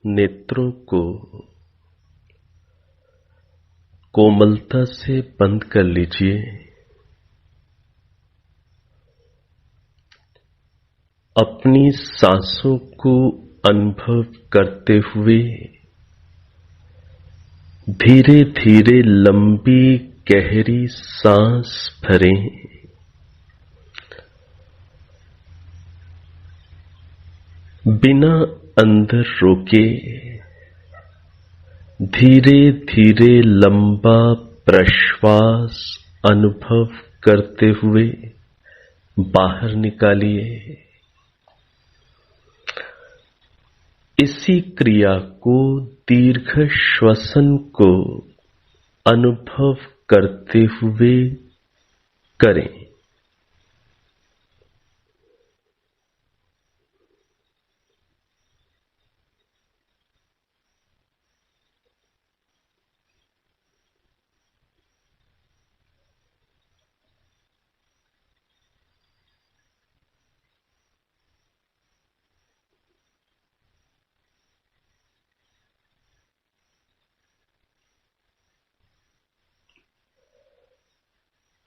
नेत्रों को कोमलता से बंद कर लीजिए। अपनी सांसों को अनुभव करते हुए धीरे धीरे लंबी गहरी सांस भरें। बिना अंदर रोके धीरे धीरे लंबा प्रश्वास अनुभव करते हुए बाहर निकालिए। इसी क्रिया को दीर्घ श्वसन को अनुभव करते हुए करें।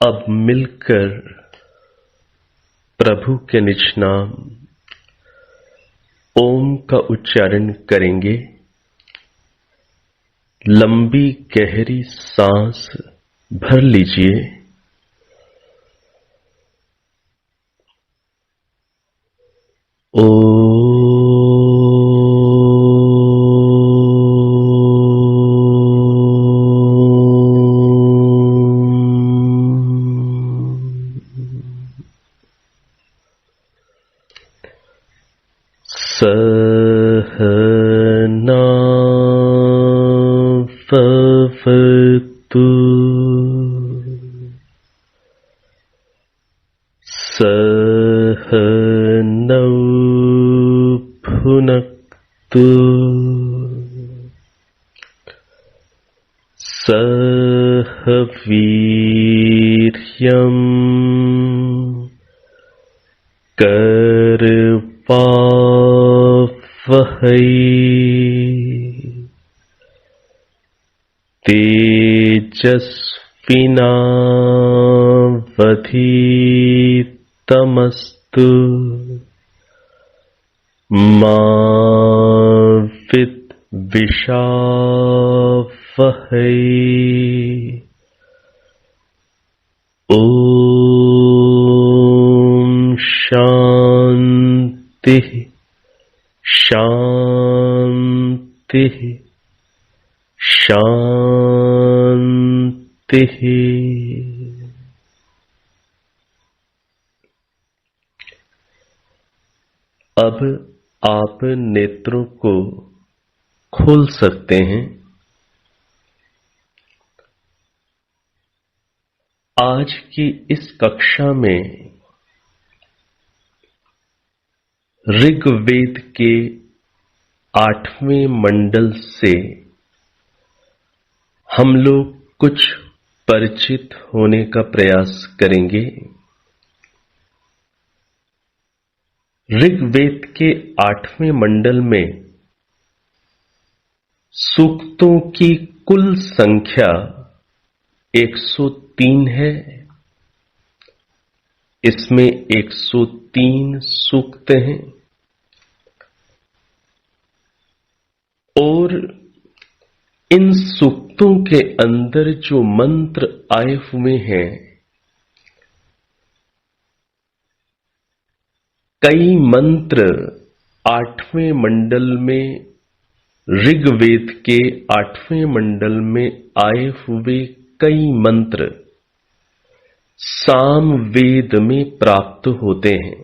अब मिलकर प्रभु के निज नाम ओम का उच्चारण करेंगे। लंबी गहरी सांस भर लीजिए। सहना भवतु सहनौ भुनक्तु सह वीर्यं करवावहै तेजस्विनावधीतमस्तु मा विद्विषावहै। ओम शांति शांति शांति। अब आप नेत्रों को खोल सकते हैं। आज की इस कक्षा में ऋग्वेद के 8वें मंडल से हम लोग कुछ परिचित होने का प्रयास करेंगे। ऋग्वेद के 8वें मंडल में सूक्तों की कुल संख्या 103 है। इसमें 103 सूक्त हैं और इन सूक्तों के अंदर जो मंत्र आए हुए हैं, कई मंत्र 8वें मंडल में ऋग्वेद के 8वें मंडल में आए हुए कई मंत्र सामवेद में प्राप्त होते हैं।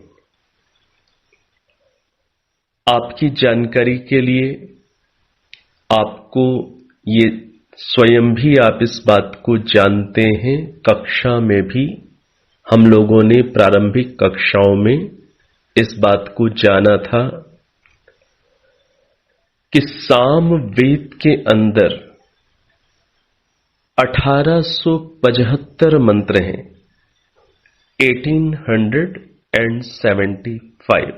आपकी जानकारी के लिए आपको ये स्वयं भी आप इस बात को जानते हैं, कक्षा में भी हम लोगों ने प्रारंभिक कक्षाओं में इस बात को जाना था कि सामवेद के अंदर 1875 मंत्र हैं, 1875।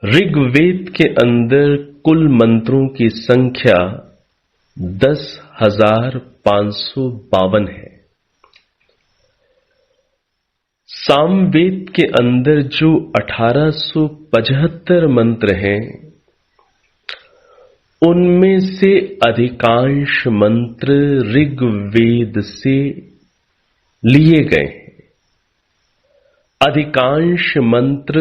ऋग्वेद के अंदर कुल मंत्रों की संख्या 10,552 है। सामवेद के अंदर जो 1875 मंत्र हैं, उनमें से अधिकांश मंत्र ऋग्वेद से लिए गए हैं। अधिकांश मंत्र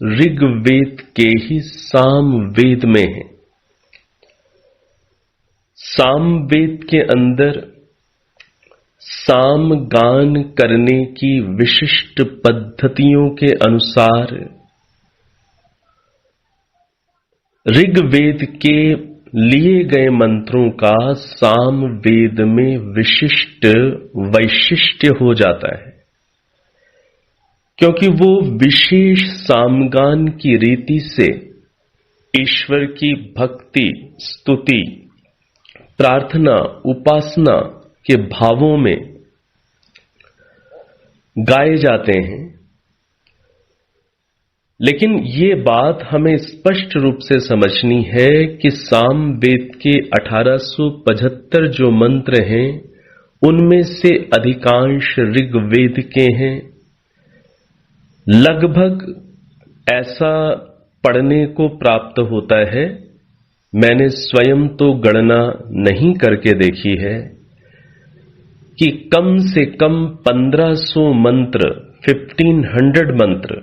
ऋग्वेद के ही सामवेद में हैं। सामवेद के अंदर सामगान करने की विशिष्ट पद्धतियों के अनुसार ऋग्वेद के लिए गए मंत्रों का सामवेद में विशिष्ट वैशिष्ट्य हो जाता है, क्योंकि वो विशेष सामगान की रीति से ईश्वर की भक्ति, स्तुति, प्रार्थना, उपासना के भावों में गाए जाते हैं। लेकिन ये बात हमें स्पष्ट रूप से समझनी है कि सामवेद के 1875 जो मंत्र हैं, उनमें से अधिकांश ऋग्वेद के हैं। लगभग ऐसा पढ़ने को प्राप्त होता है, मैंने स्वयं तो गणना नहीं करके देखी है, कि कम से कम 1500 मंत्र, 1500 मंत्र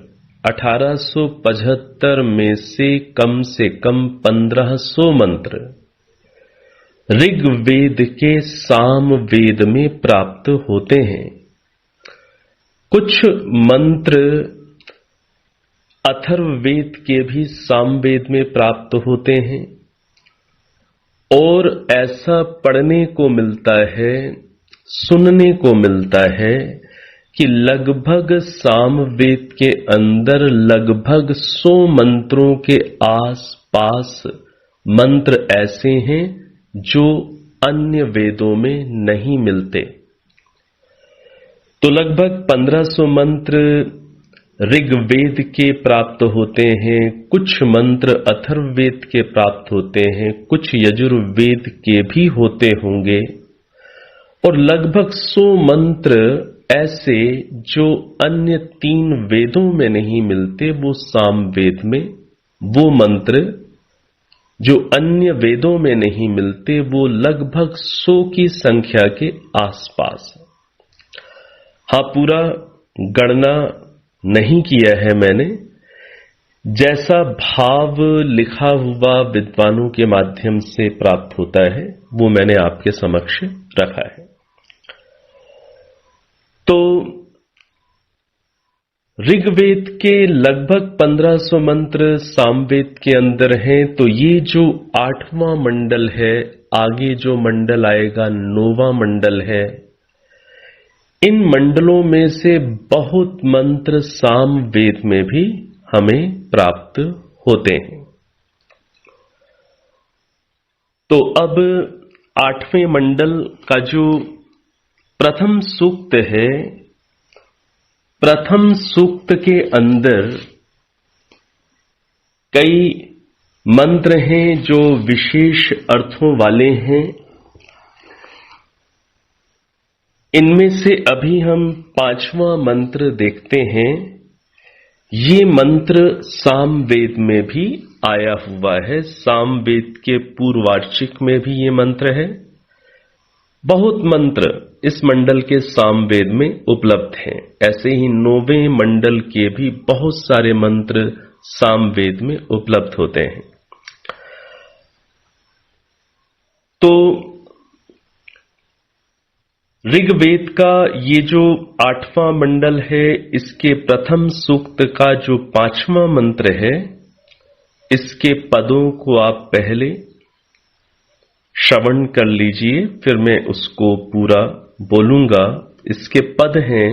1875 में से कम 1500 मंत्र ऋग्वेद के सामवेद में प्राप्त होते हैं। कुछ मंत्र अथर्ववेद के भी सामवेद में प्राप्त होते हैं, और ऐसा पढ़ने को मिलता है, सुनने को मिलता है कि लगभग सामवेद के अंदर लगभग 100 मंत्रों के आसपास मंत्र ऐसे हैं जो अन्य वेदों में नहीं मिलते। तो लगभग 1500 मंत्र ऋग्वेद के प्राप्त होते हैं, कुछ मंत्र अथर्ववेद के प्राप्त होते हैं, कुछ यजुर्वेद के भी होते होंगे, और लगभग 100 मंत्र ऐसे जो अन्य 3 वेदों में नहीं मिलते, वो सामवेद में, वो मंत्र जो अन्य वेदों में नहीं मिलते, वो लगभग 100 की संख्या के आसपास है। हाँ, पूरा गणना नहीं किया है मैंने, जैसा भाव लिखा हुआ विद्वानों के माध्यम से प्राप्त होता है वो मैंने आपके समक्ष रखा है। तो ऋग्वेद के लगभग 1500 मंत्र सामवेद के अंदर हैं। तो ये जो 8वां मंडल है, आगे जो मंडल आएगा 9वां मंडल है, इन मंडलों में से बहुत मंत्र सामवेद में भी हमें प्राप्त होते हैं। तो अब 8वें मंडल का जो प्रथम सूक्त है, प्रथम सूक्त के अंदर कई मंत्र हैं जो विशेष अर्थों वाले हैं। इनमें से अभी हम 5वां मंत्र देखते हैं। ये मंत्र सामवेद में भी आया हुआ है, सामवेद के पूर्ववार्षिक में भी ये मंत्र है। बहुत मंत्र इस मंडल के सामवेद में उपलब्ध हैं। ऐसे ही 9वें मंडल के भी बहुत सारे मंत्र सामवेद में उपलब्ध होते हैं। तो ऋग्वेद का ये जो 8वां मंडल है, इसके प्रथम सूक्त का जो 5वां मंत्र है, इसके पदों को आप पहले श्रवण कर लीजिए, फिर मैं उसको पूरा बोलूंगा। इसके पद हैं,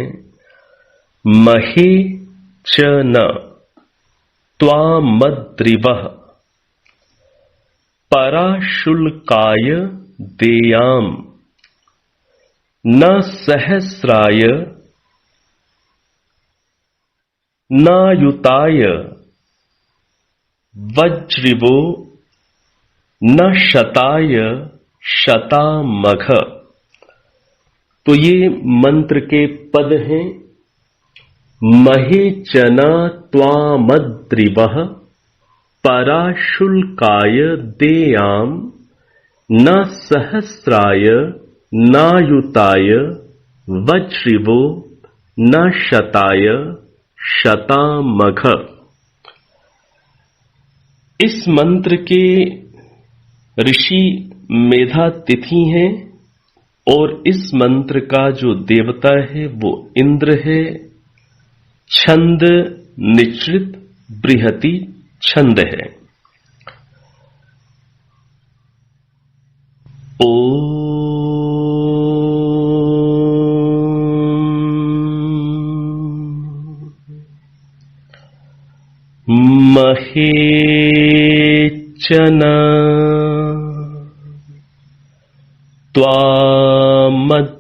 महे च न त्वामद्रिवः पराशुल्काय देयाम न सहस्राय न युताय वज्रिवो न शताय शतामघ। तो ये मंत्र के पद हैं। महे च त्वामद्रिवः पराशुल्काय देयाम न सहस्राय नायुताय वज्रिवो न शताय शतामघ। इस मंत्र के ऋषि मेधातिथि हैं और इस मंत्र का जो देवता है वो इंद्र है। छंद निश्रित बृहति छंद है। महे चन त्वामद्रिवः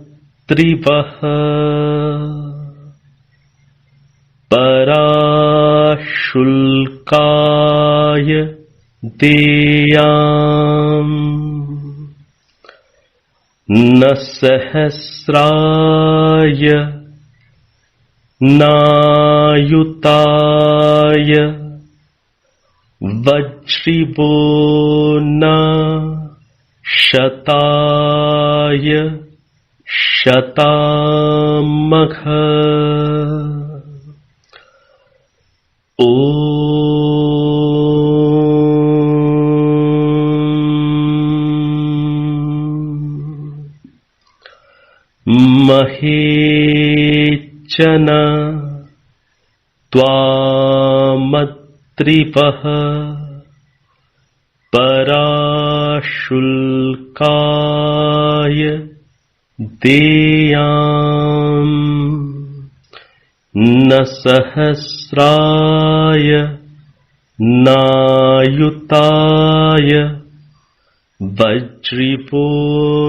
पराशुल्काय देयाम न सहस्राय नायुताय वज्रिवो न शताय शतामघ। महे चन त्वामद्रिवः पराशुल्काय देयाम न सहस्राय नायुताय वज्रिवो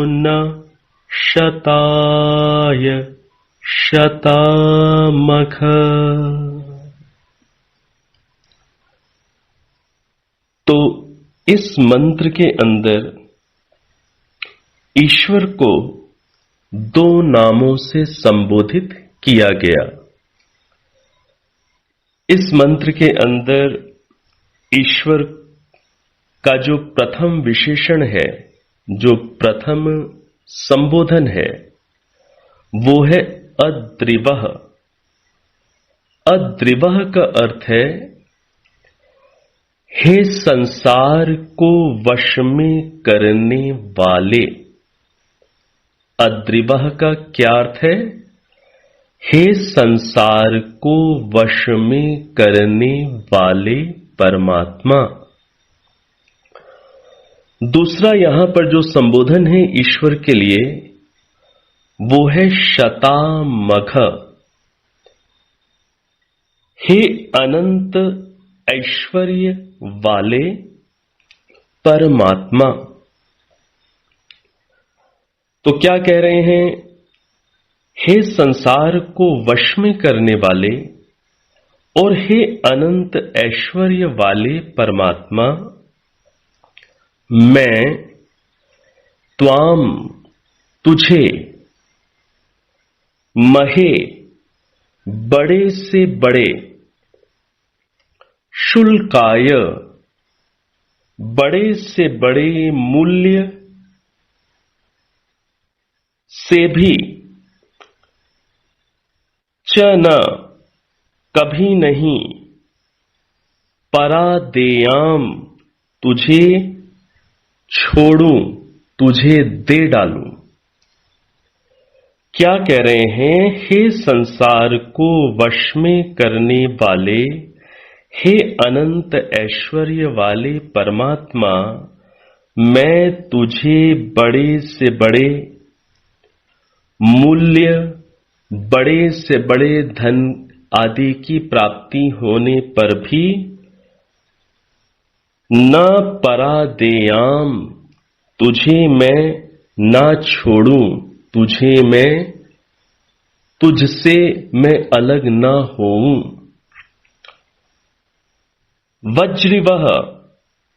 न शताय शतामघ। तो इस मंत्र के अंदर ईश्वर को दो नामों से संबोधित किया गया। इस मंत्र के अंदर ईश्वर का जो प्रथम विशेषण है, जो प्रथम संबोधन है, वो है अद्रिवः। अद्रिवः का अर्थ है हे संसार को वश में करने वाले। अद्रिवः का क्या अर्थ है? हे संसार को वश में करने वाले परमात्मा। दूसरा यहां पर जो संबोधन है ईश्वर के लिए वो है शतामघ। हे अनंत ऐश्वर्य वाले परमात्मा। तो क्या कह रहे हैं? हे संसार को वश में करने वाले और हे अनंत ऐश्वर्य वाले परमात्मा, मैं त्वाम तुझे महे बड़े से बड़े, शुल्काय बड़े से बड़े मूल्य से भी, च न कभी नहीं, परादेयाम तुझे छोड़ूं, तुझे दे डालूं। क्या कह रहे हैं? हे संसार को वश में करने वाले, हे अनंत ऐश्वर्य वाले परमात्मा, मैं तुझे बड़े से बड़े मूल्य, बड़े से बड़े धन आदि की प्राप्ति होने पर भी न परादेयाम, तुझे मैं ना छोड़ूं, तुझे मैं, तुझसे मैं अलग ना होऊं। वज्रिवः।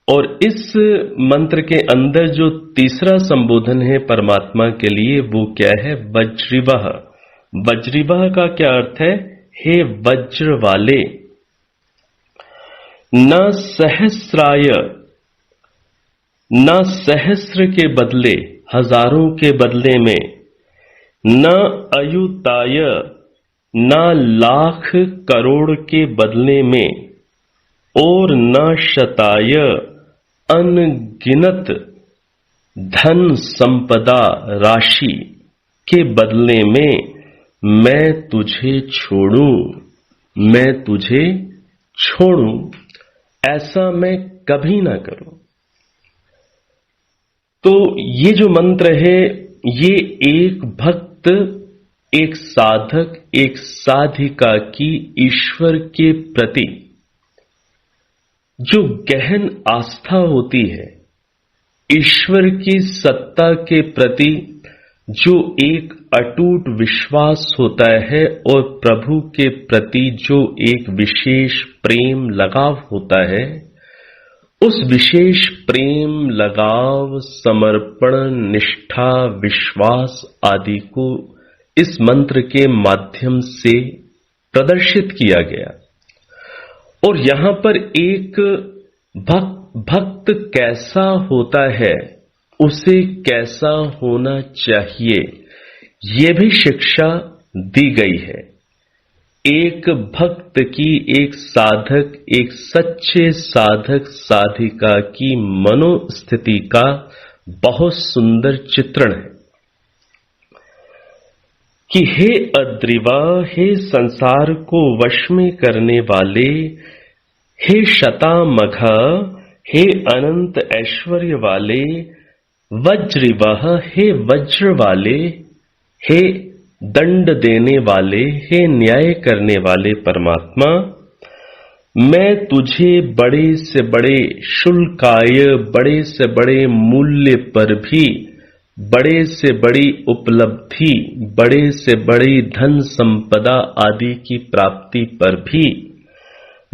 और इस मंत्र के अंदर जो तीसरा संबोधन है परमात्मा के लिए वो क्या है? वज्रिवः। वज्रिवः का क्या अर्थ है? हे वज्र वाले। न सहस्राय, न सहस्र के बदले, हजारों के बदले में, न अयुताय, न लाख करोड़ के बदले में, और न शताय, अनगिनत धन संपदा राशि के बदले में मैं तुझे छोड़ूं, मैं तुझे छोड़ूं, ऐसा मैं कभी ना करूं। तो ये जो मंत्र है ये एक भक्त, एक साधक, एक साधिका की ईश्वर के प्रति जो गहन आस्था होती है, ईश्वर की सत्ता के प्रति जो एक अटूट विश्वास होता है और प्रभु के प्रति जो एक विशेष प्रेम लगाव होता है, उस विशेष प्रेम लगाव, समर्पण, निष्ठा, विश्वास आदि को इस मंत्र के माध्यम से प्रदर्शित किया गया। और यहां पर एक भक्त कैसा होता है, उसे कैसा होना चाहिए, ये भी शिक्षा दी गई है। एक भक्त की, एक साधक, एक सच्चे साधक साधिका की मनोस्थिति का बहुत सुंदर चित्रण है कि हे अद्रिवा, हे संसार को वश में करने वाले, हे शतामघ, हे अनंत ऐश्वर्य वाले, वज्रिवः, हे वज्र वाले, हे दंड देने वाले, हे न्याय करने वाले परमात्मा, मैं तुझे बड़े से बड़े शुल्काय, बड़े से बड़े मूल्य पर भी, बड़े से बड़ी उपलब्धि, बड़े से बड़ी धन संपदा आदि की प्राप्ति पर भी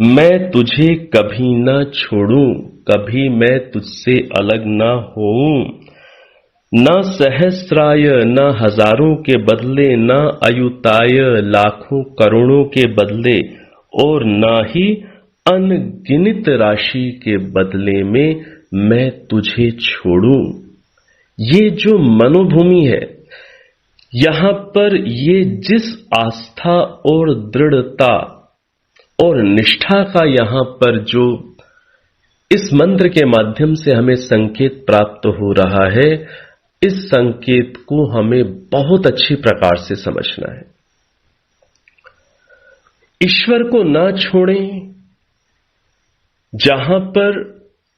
मैं तुझे कभी न छोड़ूं, कभी मैं तुझसे अलग न होऊं। न सहस्राय, न हजारों के बदले, न अयुताय, लाखों करोड़ों के बदले, और न ही अनगिनत राशि के बदले में मैं तुझे छोड़ूं। ये जो मनोभूमि है, यहां पर ये जिस आस्था और दृढ़ता और निष्ठा का यहां पर जो इस मंत्र के माध्यम से हमें संकेत प्राप्त हो रहा है, इस संकेत को हमें बहुत अच्छी प्रकार से समझना है। ईश्वर को ना छोड़ें, जहां पर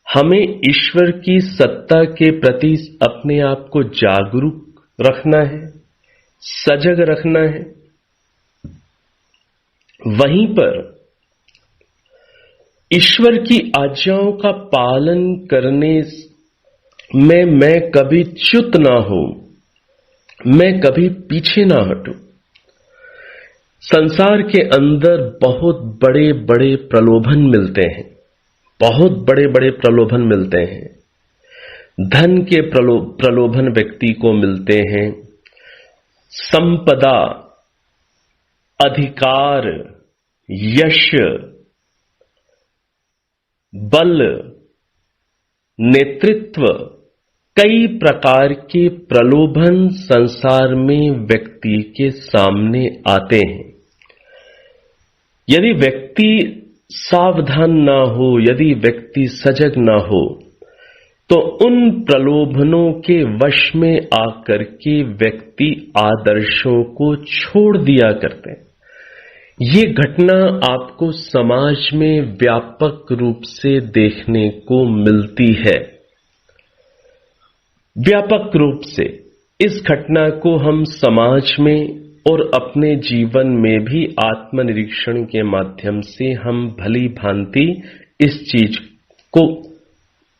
हमें ईश्वर की सत्ता के प्रति अपने आप को जागरूक रखना है, सजग रखना है, वहीं पर ईश्वर की आज्ञाओं का पालन करने में मैं कभी च्युत ना हूं, मैं कभी पीछे ना हटूं। संसार के अंदर बहुत बड़े बड़े प्रलोभन मिलते हैं, बहुत बड़े बड़े प्रलोभन मिलते हैं। धन के प्रलोभन व्यक्ति को मिलते हैं, संपदा, अधिकार, यश, बल, नेतृत्व, कई प्रकार के प्रलोभन संसार में व्यक्ति के सामने आते हैं। यदि व्यक्ति सावधान ना हो, यदि व्यक्ति सजग ना हो, तो उन प्रलोभनों के वश में आकर के व्यक्ति आदर्शों को छोड़ दिया करते हैं। ये घटना आपको समाज में व्यापक रूप से देखने को मिलती है। व्यापक रूप से इस घटना को हम समाज में और अपने जीवन में भी आत्मनिरीक्षण के माध्यम से हम भली भांति इस चीज को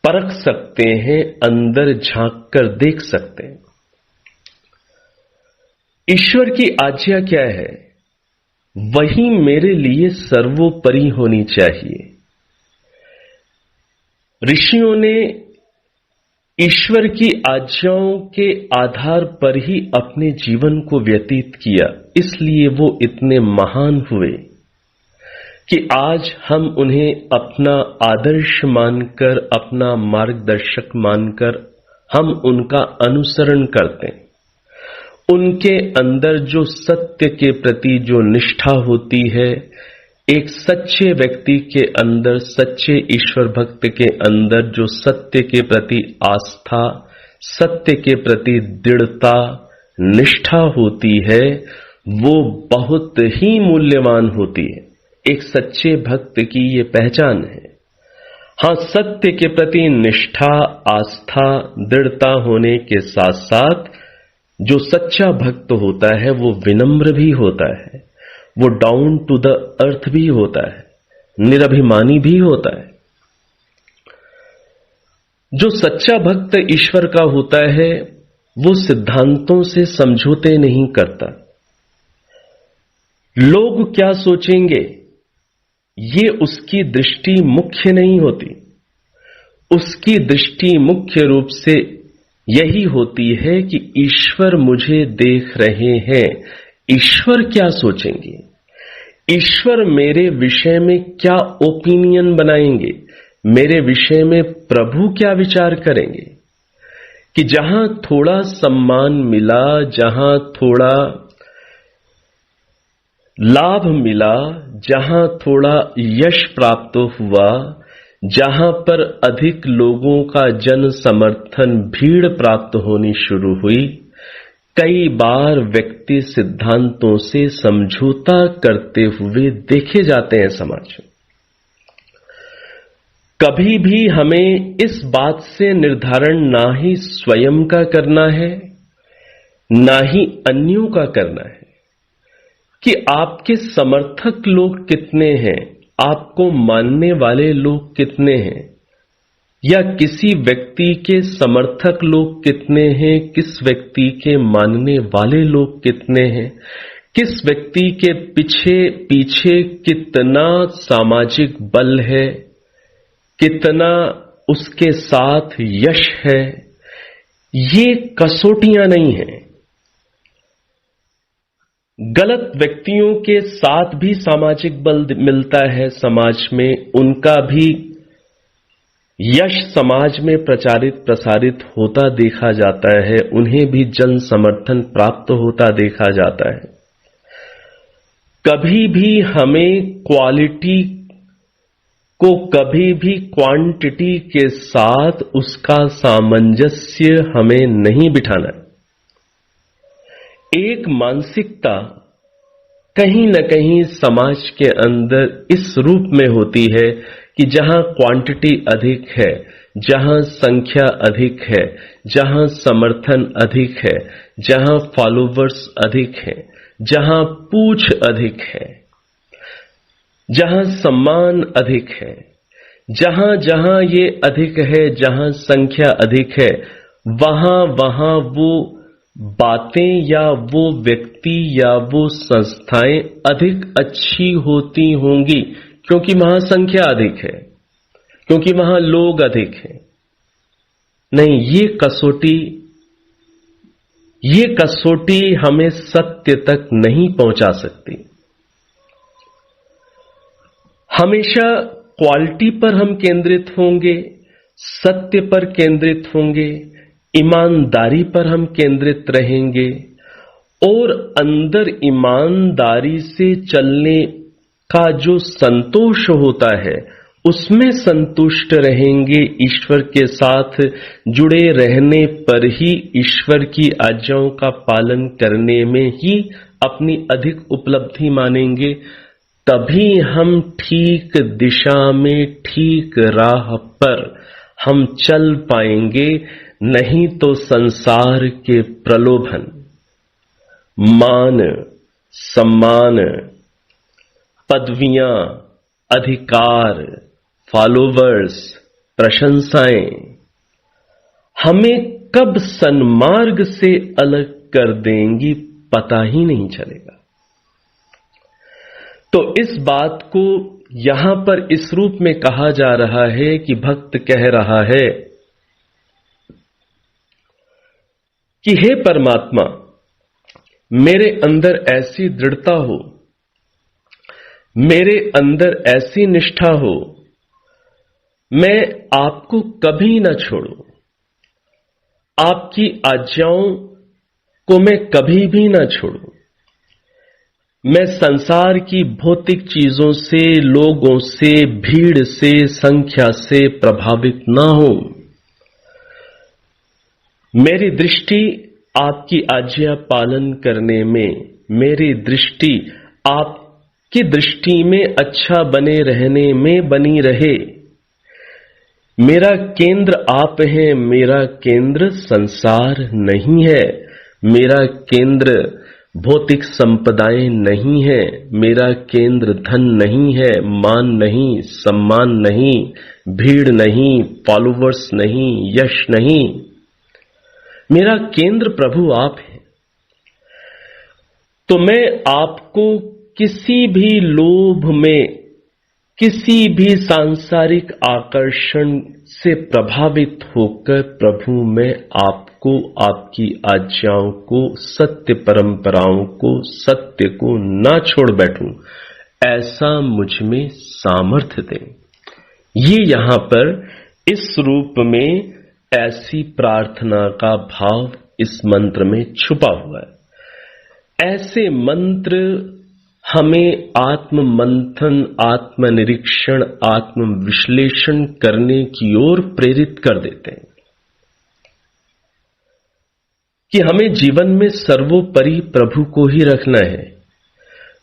परख सकते हैं, अंदर झांक कर देख सकते हैं। ईश्वर की आज्ञा क्या है? वही मेरे लिए सर्वोपरि होनी चाहिए। ऋषियों ने ईश्वर की आज्ञाओं के आधार पर ही अपने जीवन को व्यतीत किया, इसलिए वो इतने महान हुए कि आज हम उन्हें अपना आदर्श मानकर, अपना मार्गदर्शक मानकर हम उनका अनुसरण करते हैं। उनके अंदर जो सत्य के प्रति जो निष्ठा होती है, एक सच्चे व्यक्ति के अंदर, सच्चे ईश्वर भक्त के अंदर जो सत्य के प्रति आस्था, सत्य के प्रति दृढ़ता, निष्ठा होती है, वो बहुत ही मूल्यवान होती है। एक सच्चे भक्त की ये पहचान है। हाँ, सत्य के प्रति निष्ठा, आस्था, दृढ़ता होने के साथ साथ जो सच्चा भक्त होता है वो विनम्र भी होता है, वो डाउन टू द अर्थ भी होता है, निरभिमानी भी होता है। जो सच्चा भक्त ईश्वर का होता है वो सिद्धांतों से समझौते नहीं करता। लोग क्या सोचेंगे ये उसकी दृष्टि मुख्य नहीं होती। उसकी दृष्टि मुख्य रूप से यही होती है कि ईश्वर मुझे देख रहे हैं, ईश्वर क्या सोचेंगे, ईश्वर मेरे विषय में क्या ओपिनियन बनाएंगे, मेरे विषय में प्रभु क्या विचार करेंगे। कि जहां थोड़ा सम्मान मिला, जहां थोड़ा लाभ मिला, जहां थोड़ा यश प्राप्त हुआ, जहां पर अधिक लोगों का जन समर्थन, भीड़ प्राप्त होनी शुरू हुई, कई बार व्यक्ति सिद्धांतों से समझौता करते हुए देखे जाते हैं समाज में। कभी भी हमें इस बात से निर्धारण ना ही स्वयं का करना है, ना ही अन्यों का करना है कि आपके समर्थक लोग कितने हैं, आपको मानने वाले लोग कितने हैं, या किसी व्यक्ति के समर्थक लोग कितने हैं, किस व्यक्ति के मानने वाले लोग कितने हैं, किस व्यक्ति के पीछे पीछे कितना सामाजिक बल है, कितना उसके साथ यश है, ये कसौटियां नहीं हैं। गलत व्यक्तियों के साथ भी सामाजिक बल मिलता है, समाज में उनका भी यश समाज में प्रसारित होता देखा जाता है, उन्हें भी जन समर्थन प्राप्त होता देखा जाता है। कभी भी हमें क्वालिटी को कभी भी क्वांटिटी के साथ उसका सामंजस्य हमें नहीं बिठाना। एक मानसिकता कहीं न कहीं समाज के अंदर इस रूप में होती है कि जहां क्वांटिटी अधिक है, जहां संख्या अधिक है, जहां समर्थन अधिक है, जहां फॉलोवर्स अधिक हैं, जहां पूछ अधिक है, जहां सम्मान अधिक है, जहां जहां ये अधिक है, जहां संख्या अधिक है, वहां वहां वो बातें या वो व्यक्ति या वो संस्थाएं अधिक अच्छी होती होंगी, क्योंकि वहां संख्या अधिक है, क्योंकि वहां लोग अधिक हैं। नहीं, ये कसौटी हमें सत्य तक नहीं पहुंचा सकती। हमेशा क्वालिटी पर हम केंद्रित होंगे, सत्य पर केंद्रित होंगे, ईमानदारी पर हम केंद्रित रहेंगे और अंदर ईमानदारी से चलने का जो संतोष होता है उसमें संतुष्ट रहेंगे। ईश्वर के साथ जुड़े रहने पर ही, ईश्वर की आज्ञाओं का पालन करने में ही अपनी अधिक उपलब्धि मानेंगे। तभी हम ठीक दिशा में, ठीक राह पर हम चल पाएंगे। नहीं तो संसार के प्रलोभन, मान, सम्मान, पदवियां, अधिकार, फॉलोवर्स, प्रशंसाएं हमें कब सन्मार्ग से अलग कर देंगी पता ही नहीं चलेगा। तो इस बात को यहां पर इस रूप में कहा जा रहा है कि भक्त कह रहा है कि हे परमात्मा, मेरे अंदर ऐसी दृढ़ता हो, मेरे अंदर ऐसी निष्ठा हो, मैं आपको कभी न छोड़ूं, आपकी आज्ञाओं को मैं कभी भी न छोड़ूं, मैं संसार की भौतिक चीजों से, लोगों से, भीड़ से, संख्या से प्रभावित न हूं। मेरी दृष्टि आपकी आज्ञा पालन करने में, मेरी दृष्टि आपकी दृष्टि में अच्छा बने रहने में बनी रहे। मेरा केंद्र आप हैं, मेरा केंद्र संसार नहीं है, मेरा केंद्र भौतिक संपदाएं नहीं है, मेरा केंद्र धन नहीं है, मान नहीं, सम्मान नहीं, भीड़ नहीं, फॉलोवर्स नहीं, यश नहीं। मेरा केंद्र प्रभु आप हैं। तो मैं आपको किसी भी लोभ में, किसी भी सांसारिक आकर्षण से प्रभावित होकर प्रभु मैं आपको, आपकी आज्ञाओं को, सत्य परंपराओं को, सत्य को ना छोड़ बैठूं, ऐसा मुझ में सामर्थ्य दें। ये यहां पर इस रूप में ऐसी प्रार्थना का भाव इस मंत्र में छुपा हुआ है। ऐसे मंत्र हमें आत्म मंथन, आत्म निरीक्षण, आत्म विश्लेषण करने की ओर प्रेरित कर देते हैं कि हमें जीवन में सर्वोपरि प्रभु को ही रखना है,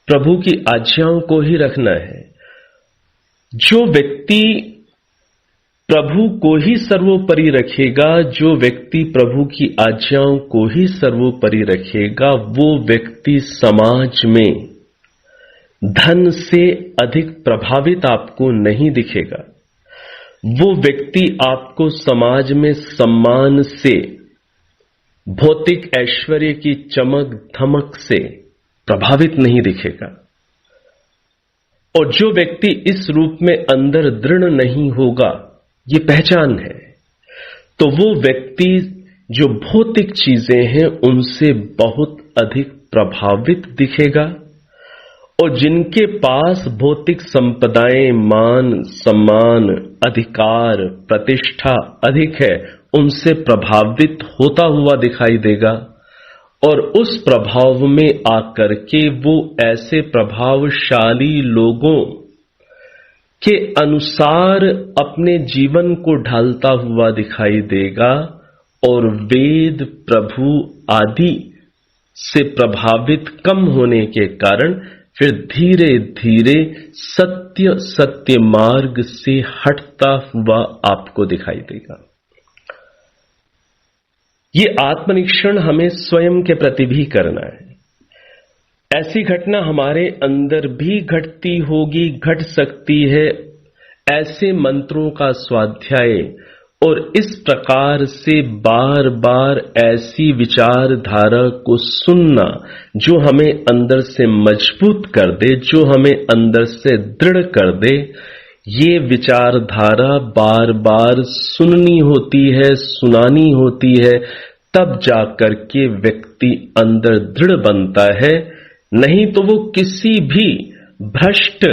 प्रभु की आज्ञाओं को ही रखना है। जो व्यक्ति प्रभु को ही सर्वोपरि रखेगा, जो व्यक्ति प्रभु की आज्ञाओं को ही सर्वोपरि रखेगा, वो व्यक्ति समाज में धन से अधिक प्रभावित आपको नहीं दिखेगा। वो व्यक्ति आपको समाज में सम्मान से, भौतिक ऐश्वर्य की चमक धमक से प्रभावित नहीं दिखेगा। और जो व्यक्ति इस रूप में अंदर दृढ़ नहीं होगा, ये पहचान है, तो वो व्यक्ति जो भौतिक चीजें हैं उनसे बहुत अधिक प्रभावित दिखेगा। और जिनके पास भौतिक संपदाएं, मान, सम्मान, अधिकार, प्रतिष्ठा अधिक है, उनसे प्रभावित होता हुआ दिखाई देगा। और उस प्रभाव में आकर के वो ऐसे प्रभावशाली लोगों के अनुसार अपने जीवन को ढालता हुआ दिखाई देगा। और वेद, प्रभु आदि से प्रभावित कम होने के कारण फिर धीरे धीरे सत्य मार्ग से हटता हुआ आपको दिखाई देगा। ये आत्मनिरीक्षण हमें स्वयं के प्रति भी करना है। ऐसी घटना हमारे अंदर भी घटती होगी, घट सकती है। ऐसे मंत्रों का स्वाध्याय और इस प्रकार से बार बार ऐसी विचारधारा को सुनना जो हमें अंदर से मजबूत कर दे, जो हमें अंदर से दृढ़ कर दे, ये विचारधारा बार बार सुननी होती है, सुनानी होती है, तब जाकर के व्यक्ति अंदर दृढ़ बनता है। नहीं तो वो किसी भी भ्रष्ट,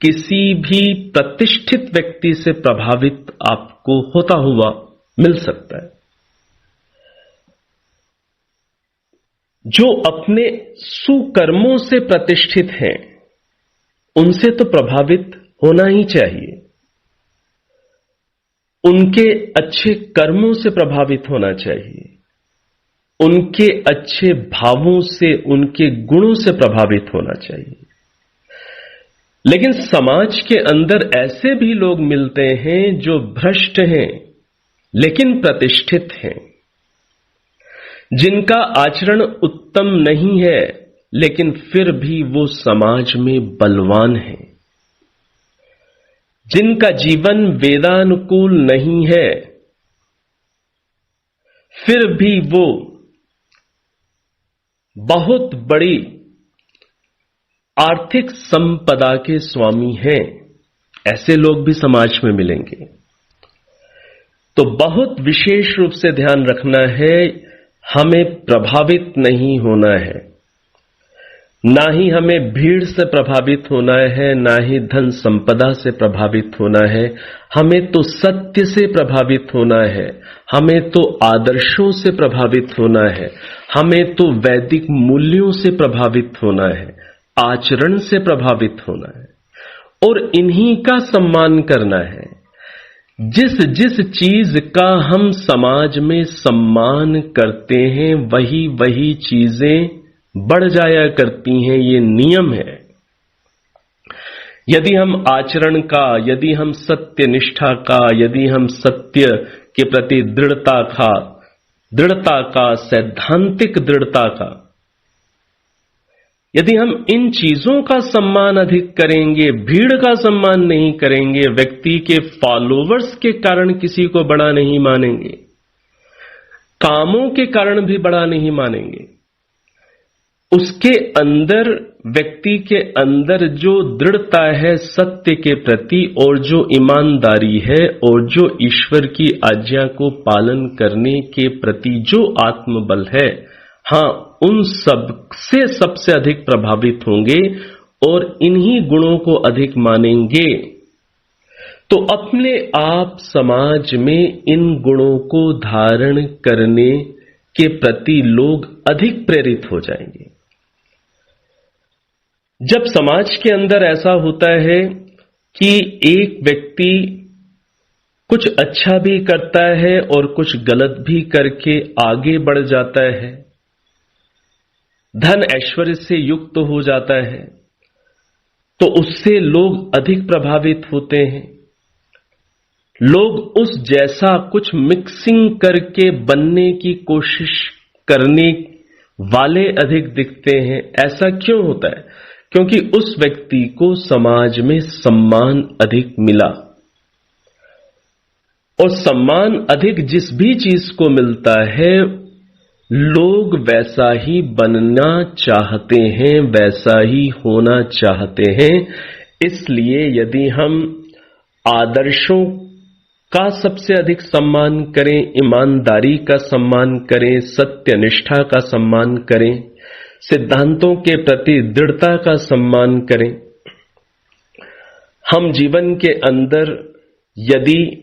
किसी भी प्रतिष्ठित व्यक्ति से प्रभावित आपको होता हुआ मिल सकता है। जो अपने सुकर्मों से प्रतिष्ठित हैं, उनसे तो प्रभावित होना ही चाहिए, उनके अच्छे कर्मों से प्रभावित होना चाहिए, उनके अच्छे भावों से, उनके गुणों से प्रभावित होना चाहिए। लेकिन समाज के अंदर ऐसे भी लोग मिलते हैं जो भ्रष्ट हैं लेकिन प्रतिष्ठित हैं, जिनका आचरण उत्तम नहीं है लेकिन फिर भी वो समाज में बलवान हैं, जिनका जीवन वेदानुकूल नहीं है फिर भी वो बहुत बड़ी आर्थिक संपदा के स्वामी हैं। ऐसे लोग भी समाज में मिलेंगे। तो बहुत विशेष रूप से ध्यान रखना है, हमें प्रभावित नहीं होना है, ना ही हमें भीड़ से प्रभावित होना है, ना ही धन संपदा से प्रभावित होना है। हमें तो सत्य से प्रभावित होना है, हमें तो आदर्शों से प्रभावित होना है, हमें तो वैदिक मूल्यों से प्रभावित होना है, आचरण से प्रभावित होना है और इन्हीं का सम्मान करना है। जिस जिस चीज का हम समाज में सम्मान करते हैं वही वही चीजें बढ़ जाया करती हैं, ये नियम है। यदि हम आचरण का, यदि हम सत्य निष्ठा का, यदि हम सत्य के प्रति दृढ़ता का, सैद्धांतिक दृढ़ता का, यदि हम इन चीजों का सम्मान अधिक करेंगे, भीड़ का सम्मान नहीं करेंगे, व्यक्ति के फॉलोवर्स के कारण किसी को बड़ा नहीं मानेंगे, कामों के कारण भी बड़ा नहीं मानेंगे, उसके अंदर, व्यक्ति के अंदर जो दृढ़ता है सत्य के प्रति और जो ईमानदारी है और जो ईश्वर की आज्ञा को पालन करने के प्रति जो आत्मबल है, हां, उन सब से सबसे अधिक प्रभावित होंगे और इन्हीं गुणों को अधिक मानेंगे। तो अपने आप समाज में इन गुणों को धारण करने के प्रति लोग अधिक प्रेरित हो जाएंगे। जब समाज के अंदर ऐसा होता है कि एक व्यक्ति कुछ अच्छा भी करता है और कुछ गलत भी करके आगे बढ़ जाता है, धन ऐश्वर्य से युक्त हो जाता है, तो उससे लोग अधिक प्रभावित होते हैं। लोग उस जैसा कुछ मिक्सिंग करके बनने की कोशिश करने वाले अधिक दिखते हैं। ऐसा क्यों होता है? क्योंकि उस व्यक्ति को समाज में सम्मान अधिक मिला, और सम्मान अधिक जिस भी चीज को मिलता है, लोग वैसा ही बनना चाहते हैं, वैसा ही होना चाहते हैं। इसलिए यदि हम आदर्शों का सबसे अधिक सम्मान करें, ईमानदारी का सम्मान करें, सत्यनिष्ठा का सम्मान करें, सिद्धांतों के प्रति दृढ़ता का सम्मान करें, हम जीवन के अंदर यदि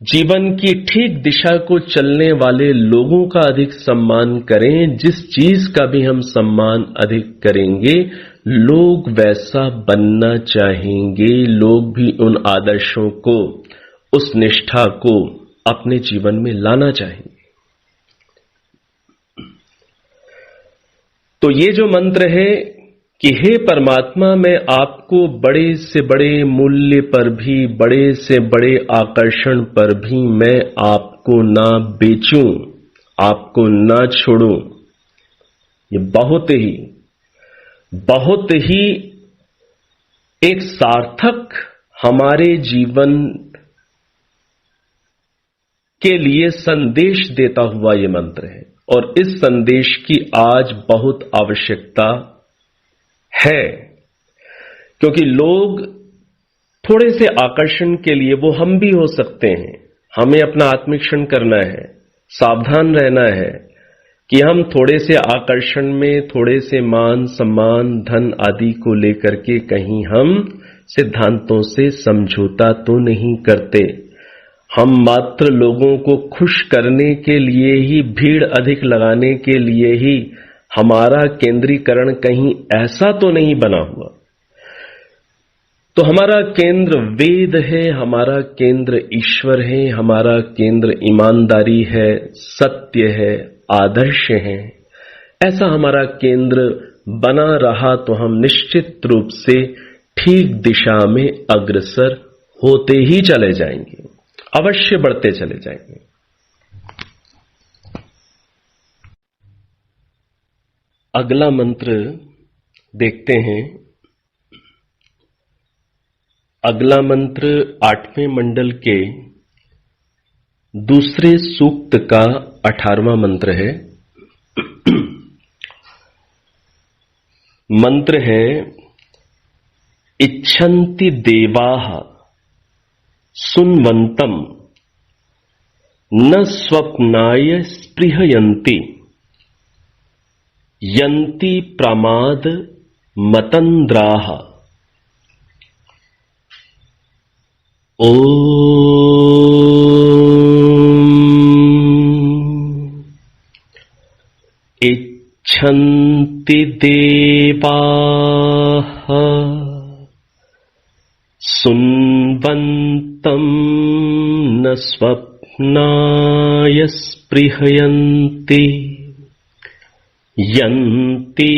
जीवन की ठीक दिशा को चलने वाले लोगों का अधिक सम्मान करें, जिस चीज का भी हम सम्मान अधिक करेंगे, लोग वैसा बनना चाहेंगे, लोग भी उन आदर्शों को, उस निष्ठा को अपने जीवन में लाना चाहेंगे। तो ये जो मंत्र है कि हे परमात्मा, मैं आपको बड़े से बड़े मूल्य पर भी, बड़े से बड़े आकर्षण पर भी मैं आपको ना बेचूं, आपको ना छोड़ूं, ये बहुत ही एक सार्थक हमारे जीवन के लिए संदेश देता हुआ ये मंत्र है। और इस संदेश की आज बहुत आवश्यकता है, क्योंकि लोग थोड़े से आकर्षण के लिए, वो हम भी हो सकते हैं, हमें अपना आत्मरक्षण करना है, सावधान रहना है कि हम थोड़े से आकर्षण में, थोड़े से मान सम्मान, धन आदि को लेकर के कहीं हम सिद्धांतों से समझौता तो नहीं करते। हम मात्र लोगों को खुश करने के लिए ही, भीड़ अधिक लगाने के लिए ही हमारा केंद्रीकरण कहीं ऐसा तो नहीं बना हुआ। तो हमारा केंद्र वेद है, हमारा केंद्र ईश्वर है, हमारा केंद्र ईमानदारी है, सत्य है, आदर्श है। ऐसा हमारा केंद्र बना रहा तो हम निश्चित रूप से ठीक दिशा में अग्रसर होते ही चले जाएंगे, अवश्य बढ़ते चले जाएंगे। अगला मंत्र देखते हैं। अगला मंत्र 8वें मंडल के दूसरे सूक्त का 18वां मंत्र है। मंत्र है, इच्छन्ति देवाः सुन्वन्तं न स्वप्नाय स्पृहयन्ति यन्ति प्रमाद मतन्द्राः। इच्छन्ति देवाः सुन्वन्तं न स्वप्नाय स्पृहयन्ति यन्ति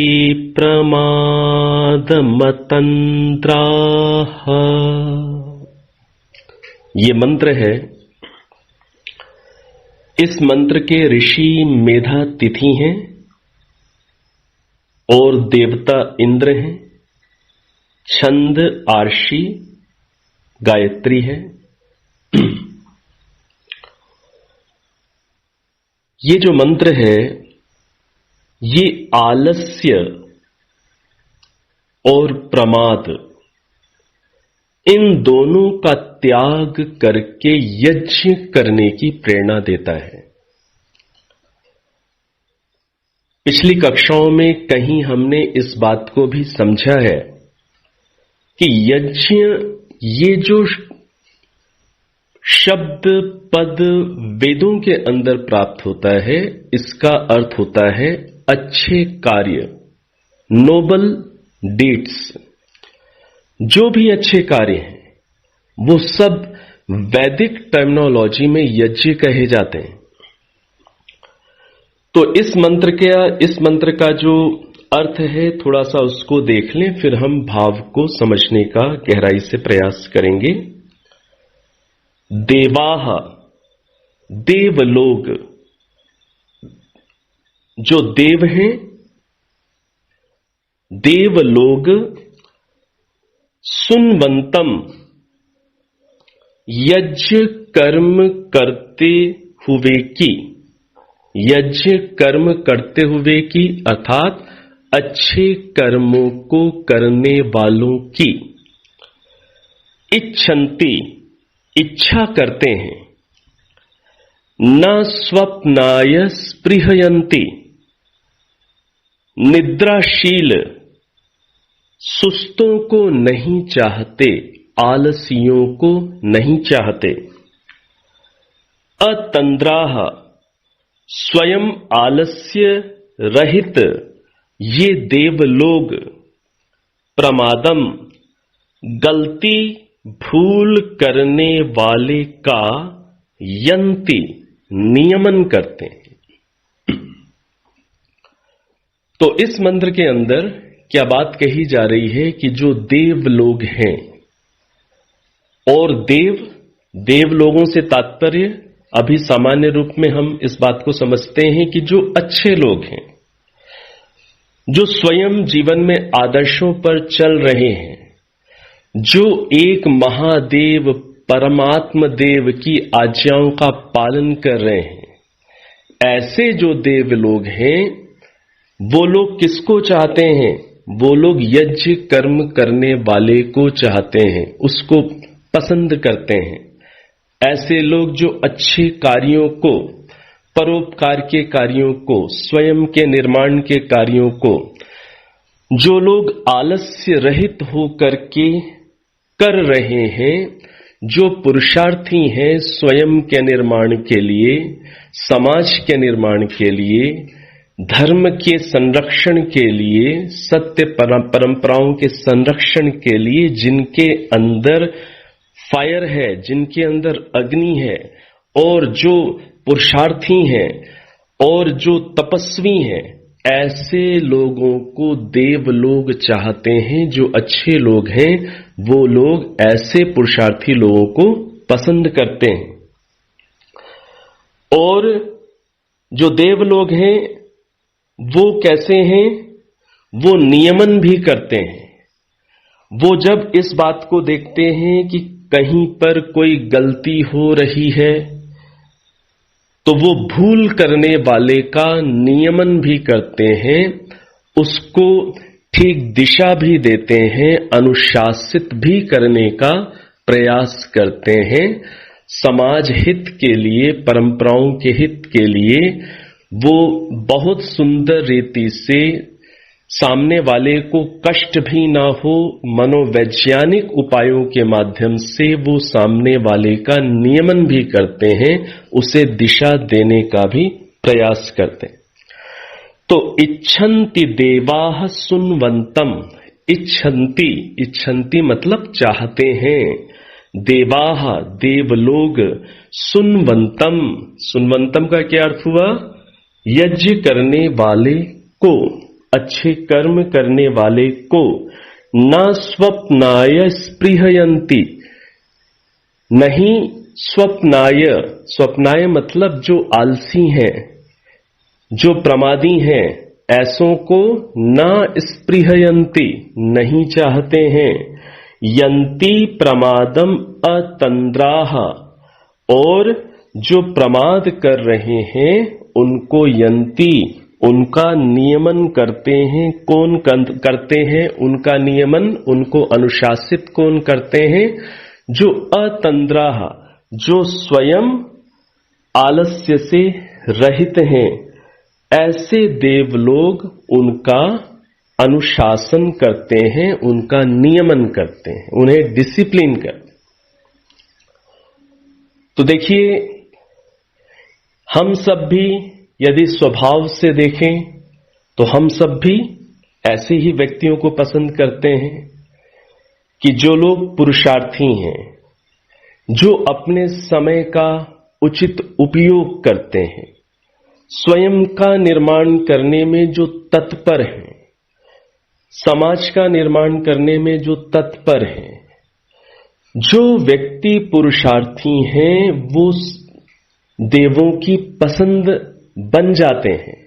प्रमादमतन्द्राः। ये मंत्र है। इस मंत्र के ऋषि मेधा तिथि हैं और देवता इंद्र हैं। छंद आर्षि गायत्री है। ये जो मंत्र है ये आलस्य और प्रमाद इन दोनों का त्याग करके यज्ञ करने की प्रेरणा देता है। पिछली कक्षाओं में कहीं हमने इस बात को भी समझा है कि यज्ञ ये जो शब्द पद वेदों के अंदर प्राप्त होता है, इसका अर्थ होता है अच्छे कार्य, नोबल डीड्स। जो भी अच्छे कार्य हैं वो सब वैदिक टर्मिनोलॉजी में यज्ञ कहे जाते हैं। तो इस मंत्र का जो अर्थ है थोड़ा सा उसको देख लें, फिर हम भाव को समझने का गहराई से प्रयास करेंगे। देवाः देवलोग, जो देव हैं देवलोग, सुन्वन्तं यज्ञ कर्म करते हुए की, यज्ञ कर्म करते हुए की अर्थात अच्छे कर्मों को करने वालों की। इच्छन्ति इच्छा करते हैं, न स्वप्नाय स्पृहयन्ति निद्राशील सुस्तों को नहीं चाहते, आलसियों को नहीं चाहते। अतंद्राः स्वयं आलस्य रहित ये देवलोग प्रमादम गलती भूल करने वाले का यन्ति नियमन करते हैं। तो इस मंत्र के अंदर क्या बात कही जा रही है कि जो देव लोग हैं, और देव लोगों से तात्पर्य अभी सामान्य रूप में हम इस बात को समझते हैं कि जो अच्छे लोग हैं, जो स्वयं जीवन में आदर्शों पर चल रहे हैं, जो एक महादेव परमात्म देव की आज्ञाओं का पालन कर रहे हैं, ऐसे जो देव लोग हैं वो लोग किसको चाहते हैं? वो लोग यज्ञ कर्म करने वाले को चाहते हैं, उसको पसंद करते हैं। ऐसे लोग जो अच्छे कार्यों को, परोपकार के कार्यों को, स्वयं के निर्माण के कार्यों को, जो लोग आलस्य रहित होकर के कर रहे हैं, जो पुरुषार्थी हैं स्वयं के निर्माण के लिए, समाज के निर्माण के लिए, धर्म के संरक्षण के लिए, सत्य परंपराओं के संरक्षण के लिए, जिनके अंदर फायर है, जिनके अंदर अग्नि है, और जो पुरुषार्थी हैं और जो तपस्वी हैं, ऐसे लोगों को देवलोग चाहते हैं। जो अच्छे लोग हैं वो लोग ऐसे पुरुषार्थी लोगों को पसंद करते हैं। और जो देवलोग हैं वो कैसे हैं? वो नियमन भी करते हैं। वो जब इस बात को देखते हैं कि कहीं पर कोई गलती हो रही है तो वो भूल करने वाले का नियमन भी करते हैं, उसको ठीक दिशा भी देते हैं, अनुशासित भी करने का प्रयास करते हैं। समाज हित के लिए, परंपराओं के हित के लिए वो बहुत सुंदर रीति से सामने वाले को कष्ट भी ना हो, मनोवैज्ञानिक उपायों के माध्यम से वो सामने वाले का नियमन भी करते हैं, उसे दिशा देने का भी प्रयास करते हैं। तो इच्छन्ति देवाः सुन्वन्तम, इच्छन्ति, इच्छन्ति मतलब चाहते हैं, देवाः देवलोग, सुन्वन्तम, सुन्वन्तम का क्या अर्थ हुआ? यज्ञ करने वाले को, अच्छे कर्म करने वाले को, न स्वप्नाय स्पृहयन्ति, नहीं स्वप्नाय, स्वप्नाय मतलब जो आलसी हैं, जो प्रमादी हैं, ऐसों को न स्पृहयन्ति नहीं चाहते हैं, यन्ति प्रमादम अतंद्राः, और जो प्रमाद कर रहे हैं उनको यन्ति, उनका नियमन करते हैं। कौन करते हैं उनका नियमन? उनको अनुशासित कौन करते हैं? जो अतंद्राः, जो स्वयं आलस्य से रहित हैं, ऐसे देवलोग उनका अनुशासन करते हैं, उनका नियमन करते हैं, उन्हें डिसिप्लिन करते हैं। तो देखिए, हम सब भी यदि स्वभाव से देखें तो हम सब भी ऐसे ही व्यक्तियों को पसंद करते हैं कि जो लोग पुरुषार्थी हैं, जो अपने समय का उचित उपयोग करते हैं, स्वयं का निर्माण करने में जो तत्पर हैं, समाज का निर्माण करने में जो तत्पर हैं, जो व्यक्ति पुरुषार्थी हैं वो देवों की पसंद बन जाते हैं।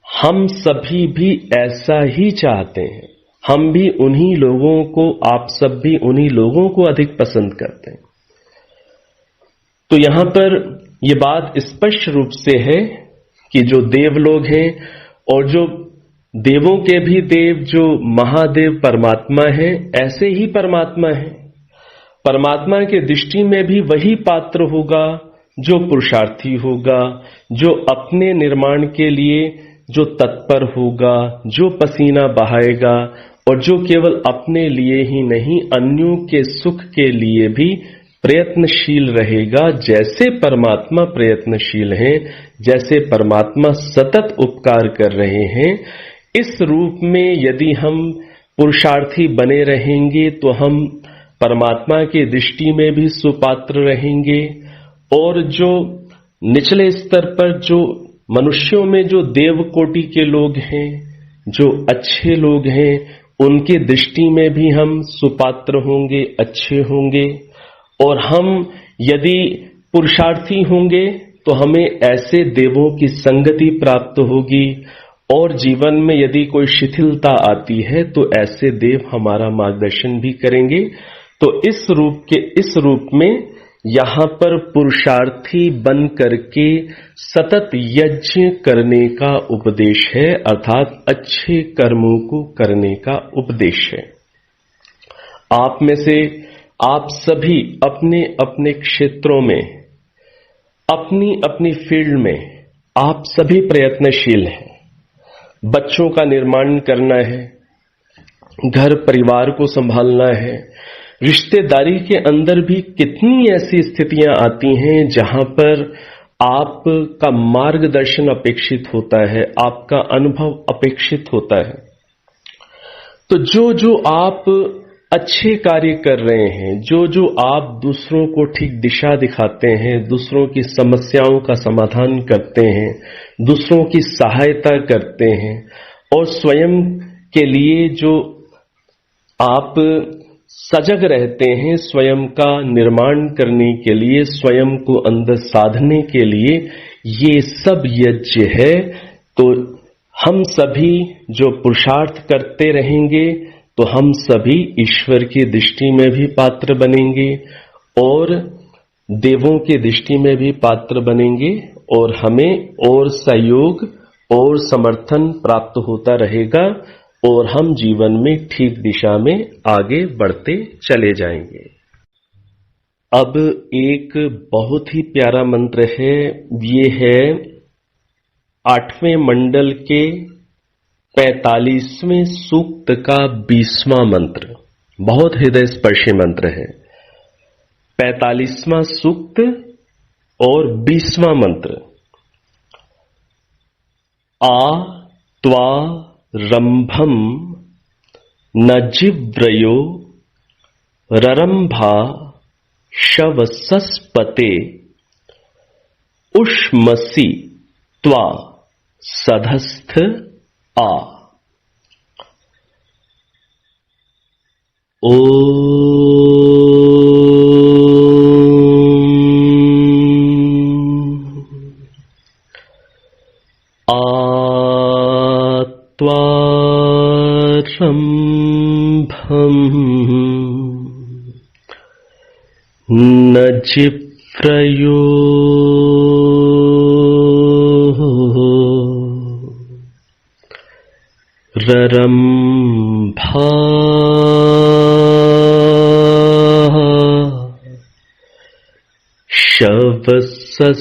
हम सभी भी ऐसा ही चाहते हैं, हम भी उन्हीं लोगों को, आप सब भी उन्हीं लोगों को अधिक पसंद करते हैं। तो यहां पर यह बात स्पष्ट रूप से है कि जो देवलोग हैं और जो देवों के भी देव, जो महादेव परमात्मा है, ऐसे ही परमात्मा है। परमात्मा के दृष्टि में भी वही पात्र होगा जो पुरुषार्थी होगा, जो अपने निर्माण के लिए जो तत्पर होगा, जो पसीना बहाएगा और जो केवल अपने लिए ही नहीं अन्यों के सुख के लिए भी प्रयत्नशील रहेगा। जैसे परमात्मा प्रयत्नशील हैं, जैसे परमात्मा सतत उपकार कर रहे हैं, इस रूप में यदि हम पुरुषार्थी बने रहेंगे तो हम परमात्मा की दृष्टि में भी सुपात्र रहेंगे। और जो निचले स्तर पर जो मनुष्यों में जो देव कोटि के लोग हैं, जो अच्छे लोग हैं, उनके दृष्टि में भी हम सुपात्र होंगे, अच्छे होंगे। और हम यदि पुरुषार्थी होंगे तो हमें ऐसे देवों की संगति प्राप्त होगी, और जीवन में यदि कोई शिथिलता आती है तो ऐसे देव हमारा मार्गदर्शन भी करेंगे। तो इस रूप में यहां पर पुरुषार्थी बन करके सतत यज्ञ करने का उपदेश है, अर्थात अच्छे कर्मों को करने का उपदेश है। आप में से आप सभी अपने अपने क्षेत्रों में, अपनी अपनी फील्ड में आप सभी प्रयत्नशील हैं। बच्चों का निर्माण करना है, घर परिवार को संभालना है, रिश्तेदारी के अंदर भी कितनी ऐसी स्थितियां आती हैं जहां पर आपका मार्गदर्शन अपेक्षित होता है, आपका अनुभव अपेक्षित होता है। तो जो आप अच्छे कार्य कर रहे हैं, जो आप दूसरों को ठीक दिशा दिखाते हैं, दूसरों की समस्याओं का समाधान करते हैं, दूसरों की सहायता करते हैं, और स्वयं के लिए जो आप सजग रहते हैं, स्वयं का निर्माण करने के लिए, स्वयं को अंदर साधने के लिए, ये सब यज्ञ है। तो हम सभी जो पुरुषार्थ करते रहेंगे तो हम सभी ईश्वर की दृष्टि में भी पात्र बनेंगे और देवों की दृष्टि में भी पात्र बनेंगे, और हमें और सहयोग और समर्थन प्राप्त होता रहेगा। और हम जीवन में ठीक दिशा में आगे बढ़ते चले जाएंगे। अब एक बहुत ही प्यारा मंत्र है, ये है 8वें मंडल के 45वें सूक्त का 20वां मंत्र। बहुत हृदय स्पर्शी मंत्र है। 45वां सूक्त और 20वां मंत्र। आ त्वा रंभम न जिव्रयो ररंभा शवसस्पते उष्मसि त्वा सधस्थ आ। त्वा रंभम न जिव्रयो ररंभा शवसस्पते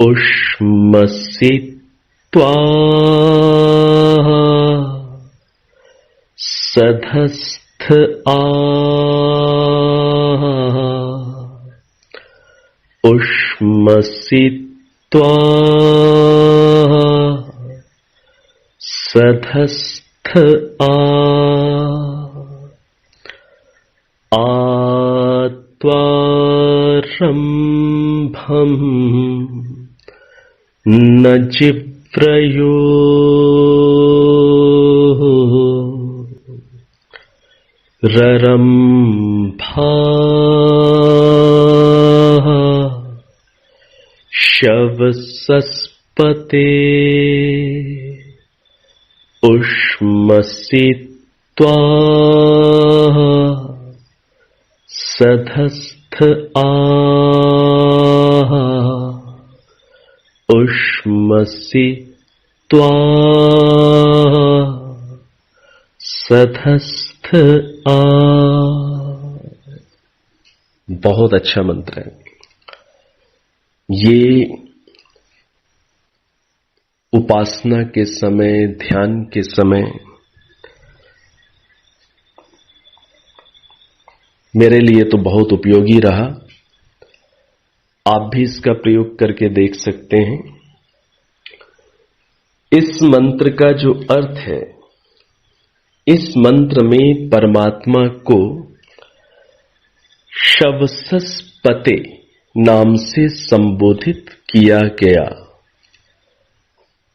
उष्मसि त्वा सधस्थ आ। उष्मसि त्वा सधस्थ आ। त्वा रंभम न जिव्रयो ररंभा शवसस्पते उष्मसि त्वा सधस्थ आ। उष्मसि त्वा सधस्थ आ। बहुत अच्छा मंत्र है ये। उपासना के समय, ध्यान के समय मेरे लिए तो बहुत उपयोगी रहा। आप भी इसका प्रयोग करके देख सकते हैं। इस मंत्र का जो अर्थ है, इस मंत्र में परमात्मा को शवसस्पते नाम से संबोधित किया गया।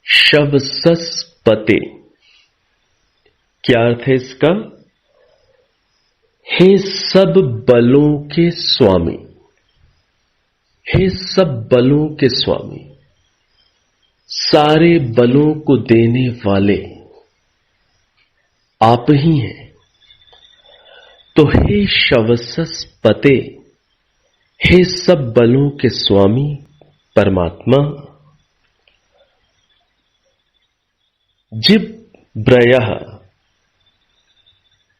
शवसस्पते क्या अर्थ है इसका? हे सब बलों के स्वामी, हे सब बलों के स्वामी, सारे बलों को देने वाले आप ही हैं। तो हे शवसस्पते, हे सब बलों के स्वामी परमात्मा। जिब्रयः,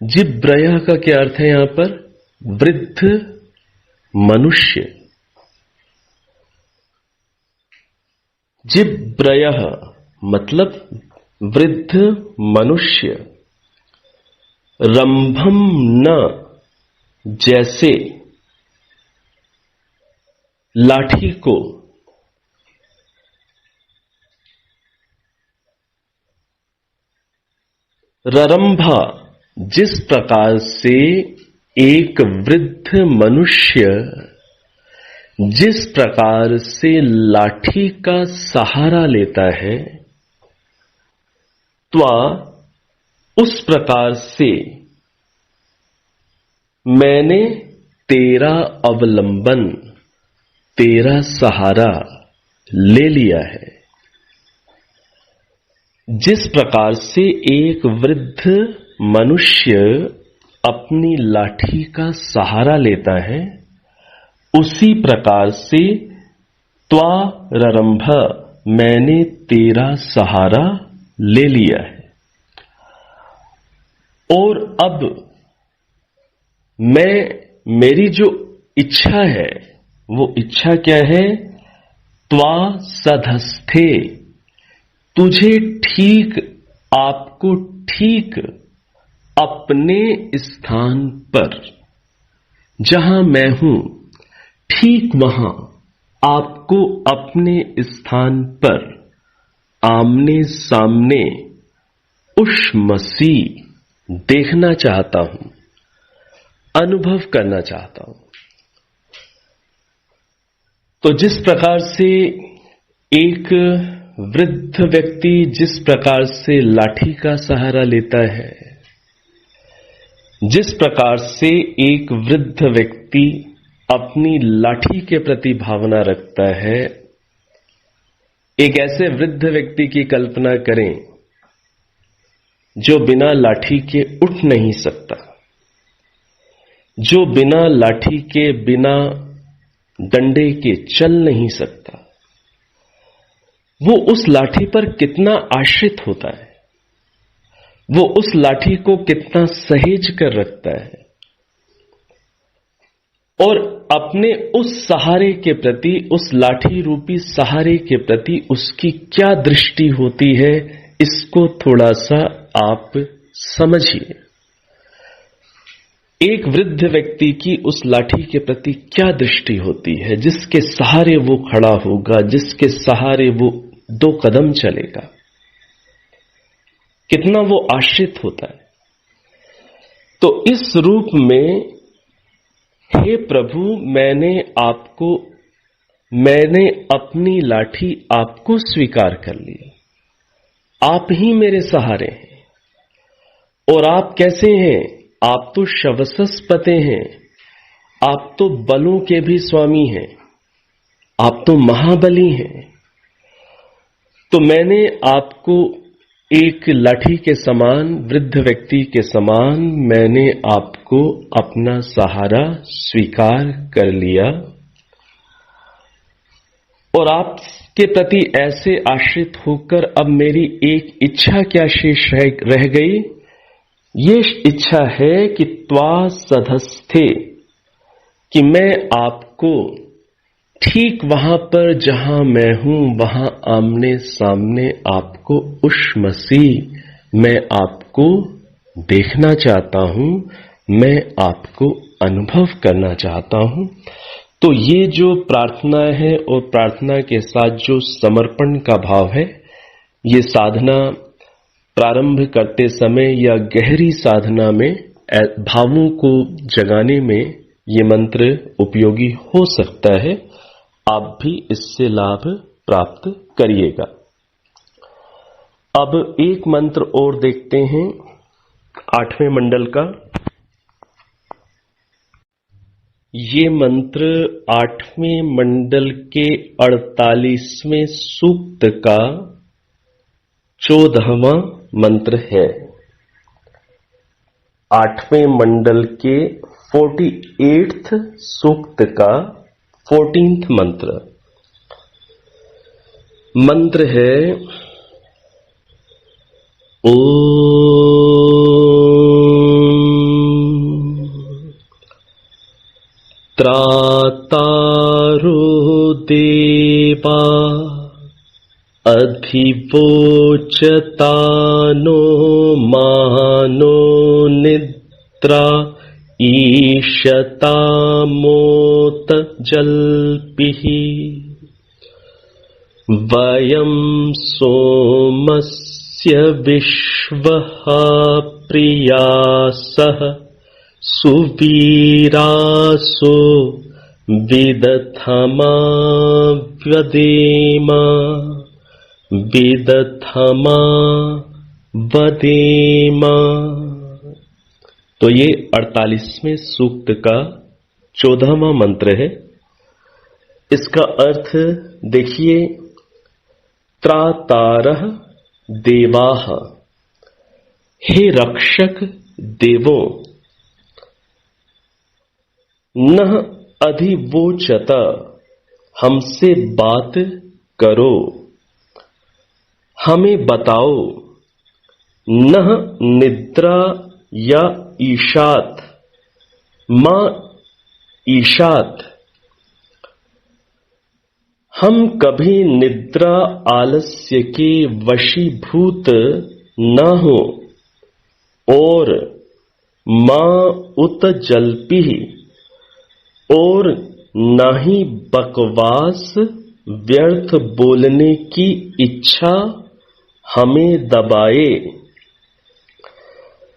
जिब्रयः का क्या अर्थ है यहां पर? वृद्ध मनुष्य। जिब्रयः मतलब वृद्ध मनुष्य। रंभम न जैसे लाठी को, ररंभा जिस प्रकार से एक वृद्ध मनुष्य जिस प्रकार से लाठी का सहारा लेता है, त्वा उस प्रकार से मैंने तेरा अवलंबन, तेरा सहारा ले लिया है। जिस प्रकार से एक वृद्ध मनुष्य अपनी लाठी का सहारा लेता है, उसी प्रकार से त्वा ररंभ मैंने तेरा सहारा ले लिया है और अब मेरी जो इच्छा है वो इच्छा क्या है? त्वा सधस्थे, तुझे ठीक, आपको ठीक अपने स्थान पर, जहां मैं हूं ठीक वहां आपको अपने स्थान पर आमने सामने उष्मसी देखना चाहता हूं, अनुभव करना चाहता हूं। तो जिस प्रकार से एक वृद्ध व्यक्ति जिस प्रकार से लाठी का सहारा लेता है, जिस प्रकार से एक वृद्ध व्यक्ति अपनी लाठी के प्रति भावना रखता है, एक ऐसे वृद्ध व्यक्ति की कल्पना करें जो बिना लाठी के उठ नहीं सकता, जो बिना लाठी के, बिना डंडे के चल नहीं सकता। वो उस लाठी पर कितना आश्रित होता है, वो उस लाठी को कितना सहेज कर रखता है और अपने उस सहारे के प्रति, उस लाठी रूपी सहारे के प्रति उसकी क्या दृष्टि होती है, इसको थोड़ा सा आप समझिए। एक वृद्ध व्यक्ति की उस लाठी के प्रति क्या दृष्टि होती है, जिसके सहारे वो खड़ा होगा, जिसके सहारे वो 2 कदम चलेगा, कितना वो आश्रित होता है। तो इस रूप में हे प्रभु, मैंने अपनी लाठी आपको स्वीकार कर लिया, आप ही मेरे सहारे हैं। और आप कैसे हैं? आप तो शवसस्पते हैं, आप तो बलों के भी स्वामी हैं, आप तो महाबली हैं। तो मैंने आपको एक लाठी के समान, वृद्ध व्यक्ति के समान, मैंने आपको अपना सहारा स्वीकार कर लिया और आपके प्रति ऐसे आश्रित होकर अब मेरी एक इच्छा क्या शेष रह गई? ये इच्छा है कि त्वा सधस्थे, कि मैं आपको ठीक वहां पर जहां मैं हूं, वहां आमने सामने आपको उष्मसी, मैं आपको देखना चाहता हूं, मैं आपको अनुभव करना चाहता हूं। तो ये जो प्रार्थना है और प्रार्थना के साथ जो समर्पण का भाव है, ये साधना प्रारंभ करते समय या गहरी साधना में भावों को जगाने में ये मंत्र उपयोगी हो सकता है। आप भी इससे लाभ प्राप्त करिएगा। अब एक मंत्र और देखते हैं 8वें मंडल का। ये मंत्र 8वें मंडल के 48वें सूक्त का 14वां मंत्र है। 8वें मंडल के 48th सूक्त का 14th मंत्र। मंत्र है त्रातारो देवा अधिवोचतानो मानो निद्रा ईशतामोत जल्पिः वयं सोमस्य विश्वः प्रियासः सुवीरासो विदथमा व्यदेमा विदथमा वदेमा। तो ये 48वें सूक्त का 14वां मंत्र है। इसका अर्थ देखिए, त्रातारः देवाः, हे रक्षक देवों, नः अधिवोचत, हमसे बात करो, हमें बताओ, नह निद्रा या ईशात, मां ईशात, हम कभी निद्रा आलस्य के वशीभूत न हो और मां उत जल्पी, और न ही बकवास व्यर्थ बोलने की इच्छा हमें दबाए।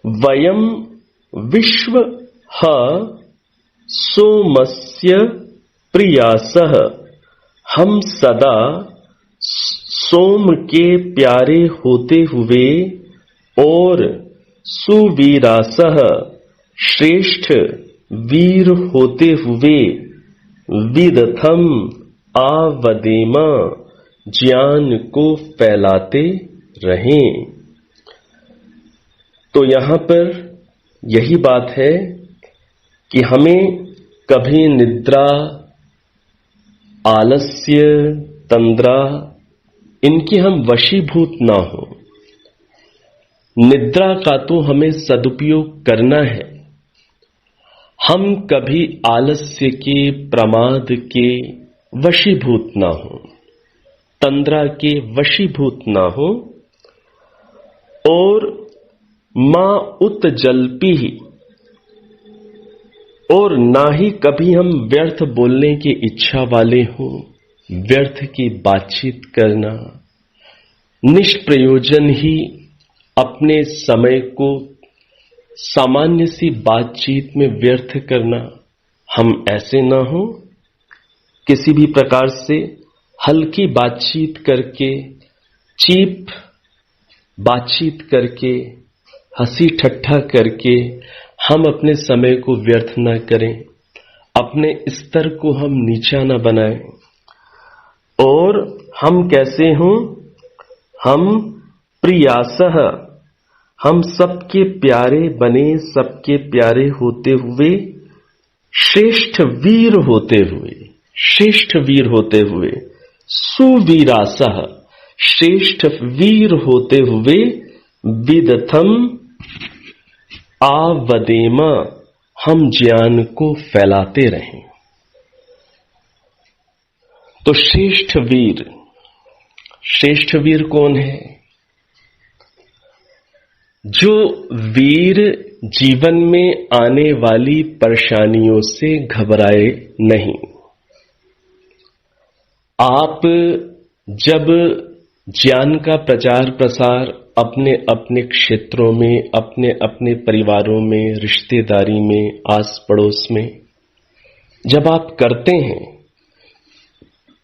वयम विश्व सोमस्य प्रियासः, हम सदा सोम के प्यारे होते हुए और सुवीरासः, श्रेष्ठ वीर होते हुए, विदथम आवदेम, ज्ञान को फैलाते रहें। तो यहां पर यही बात है कि हमें कभी निद्रा, आलस्य, तंद्रा, इनकी हम वशीभूत ना हो। निद्रा का तो हमें सदुपयोग करना है, हम कभी आलस्य के, प्रमाद के वशीभूत ना हो, तंद्रा के वशीभूत ना हो, और मां उत जल्पी, और ना ही कभी हम व्यर्थ बोलने की इच्छा वाले हों। व्यर्थ की बातचीत करना, निष्प्रयोजन ही अपने समय को सामान्य सी बातचीत में व्यर्थ करना, हम ऐसे ना हो। किसी भी प्रकार से हल्की बातचीत करके, चीप बातचीत करके, हंसी ठट्ठा करके हम अपने समय को व्यर्थ न करें, अपने स्तर को हम नीचा न बनाएं। और हम कैसे हों? हम प्रियासः, हम सबके प्यारे बने, सबके प्यारे होते हुए, श्रेष्ठ वीर होते हुए, श्रेष्ठ वीर होते हुए, सुवीरासः, श्रेष्ठ वीर होते हुए, विदथम आवदेम, हम ज्ञान को फैलाते रहें। तो श्रेष्ठ वीर कौन है? जो वीर जीवन में आने वाली परेशानियों से घबराए नहीं। आप जब ज्ञान का प्रचार प्रसार अपने अपने क्षेत्रों में, अपने अपने परिवारों में, रिश्तेदारी में, आस पड़ोस में जब आप करते हैं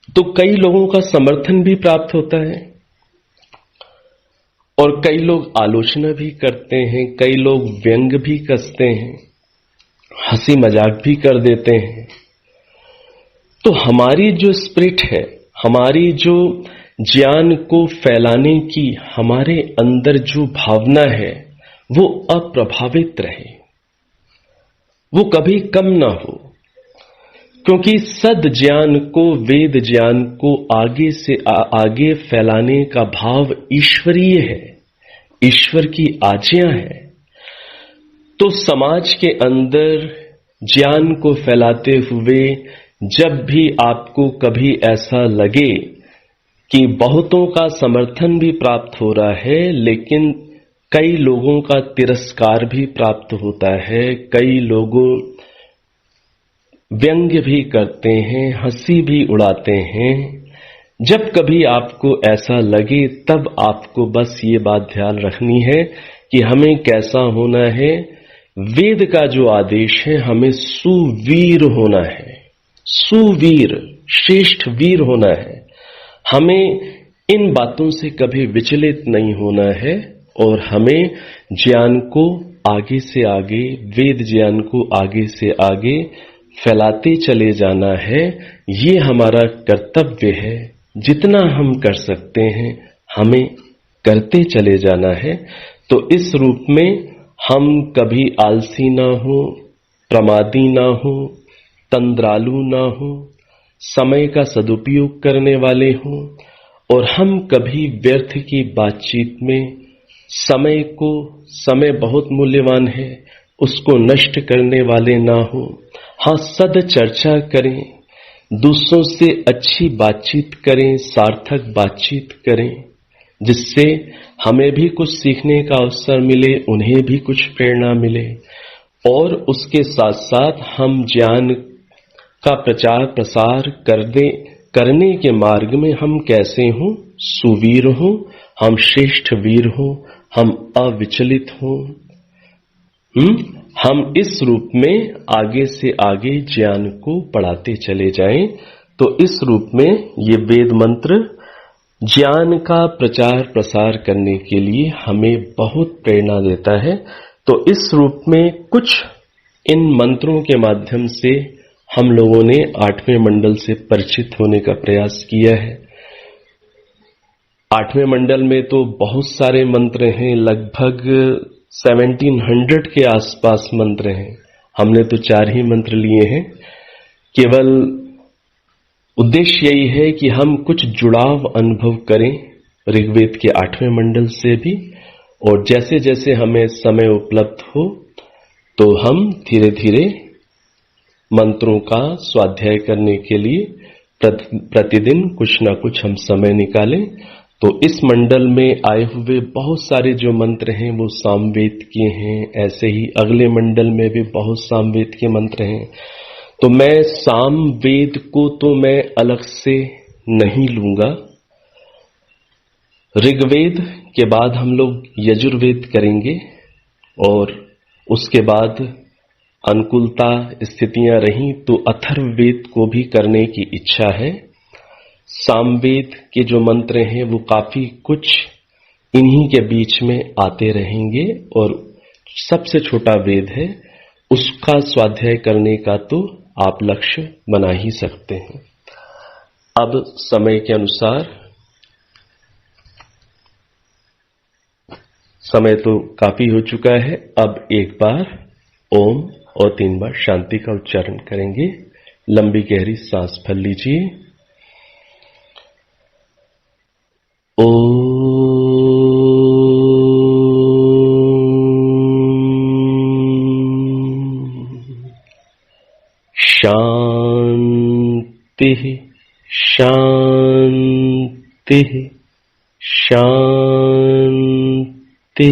तो कई लोगों का समर्थन भी प्राप्त होता है और कई लोग आलोचना भी करते हैं, कई लोग व्यंग भी कसते हैं, हंसी मजाक भी कर देते हैं। तो हमारी जो स्पिरिट है, हमारी जो ज्ञान को फैलाने की हमारे अंदर जो भावना है, वो अप्रभावित रहे, वो कभी कम ना हो। क्योंकि सद ज्ञान को, वेद ज्ञान को आगे से आगे फैलाने का भाव ईश्वरीय है, ईश्वर की आज्ञा है। तो समाज के अंदर ज्ञान को फैलाते हुए जब भी आपको कभी ऐसा लगे कि बहुतों का समर्थन भी प्राप्त हो रहा है, लेकिन कई लोगों का तिरस्कार भी प्राप्त होता है, कई लोगों व्यंग्य भी करते हैं, हंसी भी उड़ाते हैं, जब कभी आपको ऐसा लगे तब आपको बस ये बात ध्यान रखनी है कि हमें कैसा होना है। वेद का जो आदेश है, हमें सुवीर होना है, सुवीर, श्रेष्ठ वीर होना है। हमें इन बातों से कभी विचलित नहीं होना है और हमें ज्ञान को आगे से आगे, वेद ज्ञान को आगे से आगे फैलाते चले जाना है। ये हमारा कर्तव्य है। जितना हम कर सकते हैं हमें करते चले जाना है। तो इस रूप में हम कभी आलसी ना हो, प्रमादी ना हो, तंद्रालु ना हो, समय का सदुपयोग करने वाले हों और हम कभी व्यर्थ की बातचीत में समय बहुत मूल्यवान है, उसको नष्ट करने वाले ना हो। हाँ, सद चर्चा करें, दूसरों से अच्छी बातचीत करें, सार्थक बातचीत करें, जिससे हमें भी कुछ सीखने का अवसर मिले, उन्हें भी कुछ प्रेरणा मिले। और उसके साथ साथ हम ज्ञान का प्रचार प्रसार करने के मार्ग में हम कैसे हों? सुवीर हों, हम श्रेष्ठ वीर हों, हम अविचलित हों। हम इस रूप में आगे से आगे ज्ञान को बढ़ाते चले जाएं। तो इस रूप में ये वेद मंत्र ज्ञान का प्रचार प्रसार करने के लिए हमें बहुत प्रेरणा देता है। तो इस रूप में कुछ इन मंत्रों के माध्यम से हम लोगों ने 8वें मंडल से परिचित होने का प्रयास किया है। 8वें मंडल में तो बहुत सारे मंत्र हैं, लगभग 1700 के आसपास मंत्र हैं। हमने तो 4 ही मंत्र लिए हैं। केवल उद्देश्य यही है कि हम कुछ जुड़ाव अनुभव करें ऋग्वेद के 8वें मंडल से भी, और जैसे जैसे हमें समय उपलब्ध हो तो हम धीरे धीरे मंत्रों का स्वाध्याय करने के लिए प्रतिदिन कुछ ना कुछ हम समय निकालें। तो इस मंडल में आए हुए बहुत सारे जो मंत्र हैं वो सामवेद के हैं। ऐसे ही अगले मंडल में भी बहुत सामवेद के मंत्र हैं। तो मैं सामवेद को तो मैं अलग से नहीं लूंगा। ऋग्वेद के बाद हम लोग यजुर्वेद करेंगे, और उसके बाद अनुकूलता स्थितियां रही तो अथर्ववेद को भी करने की इच्छा है। सामवेद के जो मंत्र हैं वो काफी कुछ इन्हीं के बीच में आते रहेंगे, और सबसे छोटा वेद है, उसका स्वाध्याय करने का तो आप लक्ष्य बना ही सकते हैं। अब समय के अनुसार, समय तो काफी हो चुका है, अब एक बार ओम और 3 बार शांति का उच्चारण करेंगे। लंबी गहरी सांस भर लीजिए। शांति शांति शांति।